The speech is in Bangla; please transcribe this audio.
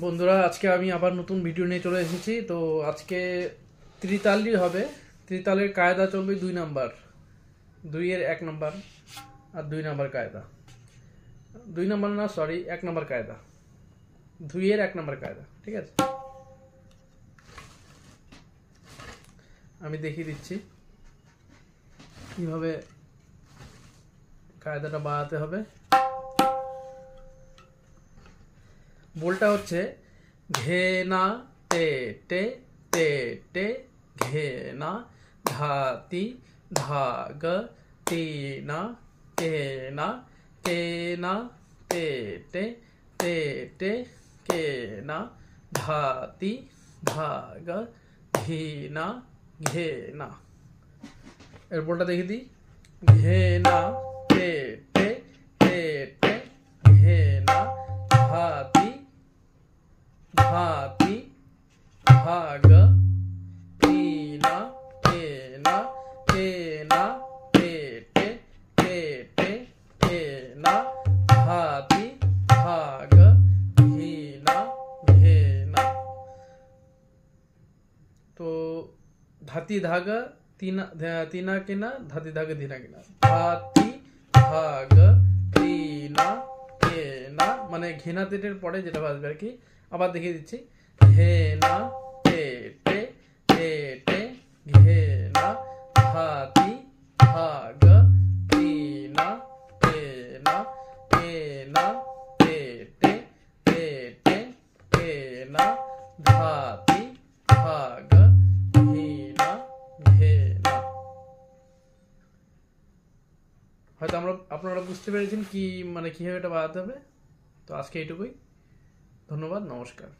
বন্ধুরা, আজকে আমি আবার নতুন ভিডিও নিয়ে চলে এসেছি। তো আজকে ত্রিতালই হবে। ত্রিতালের কায়দা চলবে 2 নাম্বার, 2-এর 1 নাম্বার আর 2 নাম্বার কায়দা। 2 নাম্বার না, সরি, 1 নাম্বার কায়দা, 2-এর 1 নাম্বার কায়দা। ঠিক আছে, আমি দেখিয়ে দিচ্ছি কিভাবে কায়দাটা বানাতে হবে। बोलता হচ্ছে ঘেনা টে টে টে টে ঘেনা ধাতি ধাগ তিনা কেনা কেনা টে টে টে টে কেনা ধাতি ধাগ ঘিনা ঘেনা। এর বলটা দেখে দিই। ঘেনা টে টে টে টে ঘেনা ধাতি ধাতি ভাগ তিনা কেনা কেনা পেটে পেটে কেনা ধাতি ভাগ ঘিনা ঘেনা। তো ধাতি ধাগ তিনা তিনা কেনা ধাতি ধাগ ধীনা কেনা ধাতি ভাগ তিনা কেনা, মানে ঘেনা তেটের পরে যেটা বাজবে আর কি। আবার দেখিয়ে দিচ্ছি। ঘেনা পেটে পেটে ঘেনা ধাতি ভাগ তিনা কেনা কেনা পেটে পেটে কেনা ধাতি ভাগ ঘিনা ঘেনা। হয়তো আপনারা বুঝতে পেরেছেন কি, মানে কিভাবে এটা বানাতে হবে। তো আজকে এইটুকুই। ধন্যবাদ, নমস্কার।